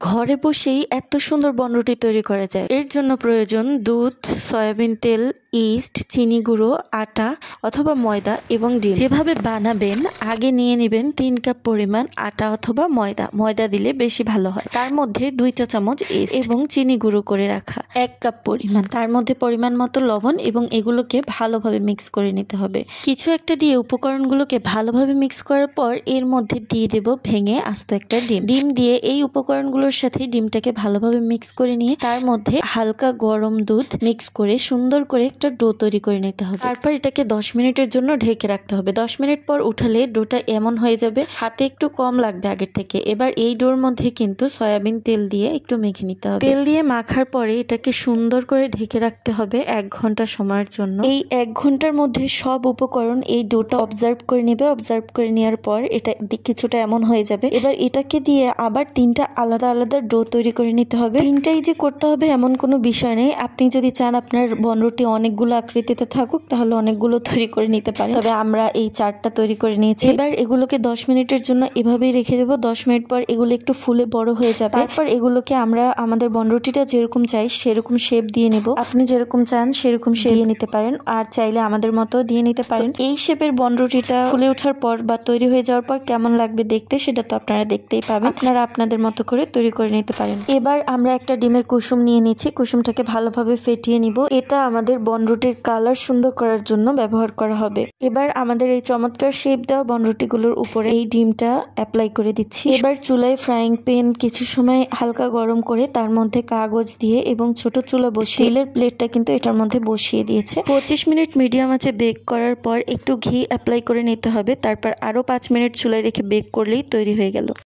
ঘরে বসেই এত সুন্দর বনরুটি তৈরি করা যায়। এর জন্য প্রয়োজন দুধ, সয়াবিন তেল, ইস্ট, চিনি গুঁড়ো, আটা অথবা ময়দা এবং ডিম। যেভাবে বানাবেন আগে নিয়ে নেবেন 3 কাপ পরিমাণ আটা অথবা ময়দা। ময়দা দিলে বেশি ভালো হয়। তার মধ্যে 2 চা চামচ ইস্ট এবং চিনি গুঁড়ো করে রাখা 1 কাপ পরিমাণ। তার মধ্যে পরিমাণ মতো লবণ এবং এগুলোকে ভালোভাবে মিক্স করে নিতে হবে। কিছু একটা দিয়ে উপকরণগুলোকে ভালোভাবে মিক্স করার পর এর মধ্যে দিয়ে দেব ভেঙে আস্ত একটা ডিম। ডিম দিয়ে এই উপকরণগুলোর সাথে ডিমটাকে ভালোভাবে মিক্স করে নিয়ে তার মধ্যে হালকা গরম দুধ মিক্স করে সুন্দর করে একটা ডো তৈরি করে নিতে হবে। তারপর এটাকে 10 মিনিটের জন্য ঢেকে রাখতে হবে। 10 মিনিট পর উঠালে ডোটা এমন হয়ে যাবে, হাতে একটু কম লাগবে আগের থেকে। এবার এই ডোর মধ্যে কিন্তু সয়াবিন তেল দিয়ে একটু মেখে নিতে হবে। তেল দিয়ে মাখার পরে এটাকে সুন্দর করে ঢেকে রাখতে হবে 1 ঘন্টা সময়ের জন্য। এই 1 ঘন্টার মধ্যে সব উপকরণ এই ডোটা অবজার্ভ করে নেবে। অবজার্ভ করে নেওয়ার পর এটা কিছুটা এমন হয়ে যাবে। এবার এটাকে দিয়ে আবার 3টা আলাদা আলাদা ডো তৈরি করে নিতে হবে। 3টাই যে করতে হবে এমন কোনো বিষয় নেই। আপনি যদি চান আপনার বনরুটি অনেকগুলো আকৃতিতে থাকুক তাহলে অনেকগুলো তৈরি করে নিতে পারেন। তবে আমরা এই 4টা তৈরি করে নিয়েছি। এবার এগুলোকে 10 মিনিটের জন্য এভাবেই রেখে দেবো। 10 মিনিট পর এগুলো একটু ফুলে বড় হয়ে যাবে। তারপর এগুলোকে আমরা আমাদের বনরুটিটা যেরকম চাই সেরকম শেপ দিয়ে নেব। আপনি যেরকম চান সেরকম শেপ দিয়ে নিতে পারেন, আর চাইলে আমাদের মতো দিয়ে নিতে পারেন। এই শেপের বনরুটিটা ফুলে ওঠার পর বা তৈরি হয়ে যাওয়ার পর কেমন লাগবে দেখতে সেটা তো আপনারা দেখতেই পাবেন। আপনারা আপনাদের মতো করে তৈরি করে নিতে পারেন। এবার আমরা একটা ডিমের কুসুম নিয়ে নিচ্ছি। কুসুমটাকে ভালোভাবে ফেটিয়ে নিব। এটা আমাদের বনরুটির কালার সুন্দর করার জন্য ব্যবহার করা হবে। এবার আমাদের এই চমৎকার শেপ দেওয়া বনরুটিগুলোর উপরে এই ডিমটা অ্যাপ্লাই করে দিচ্ছি। এবার চুলায় ফ্রাইং প্যান কিছু সময় হালকা গরম করে তার মধ্যে কাগজ দিয়ে এবং ছোট চুলা বসিয়ে স্টিলের প্লেটটা কিন্তু এটার মধ্যে বসিয়ে দিয়েছে। 25 মিনিট মিডিয়াম আঁচে বেক করার পর একটু ঘি অ্যাপ্লাই করে নিতে হবে। তারপর আরো 5 মিনিট চুলায় রেখে বেক করলেই তৈরি হয়ে গেল।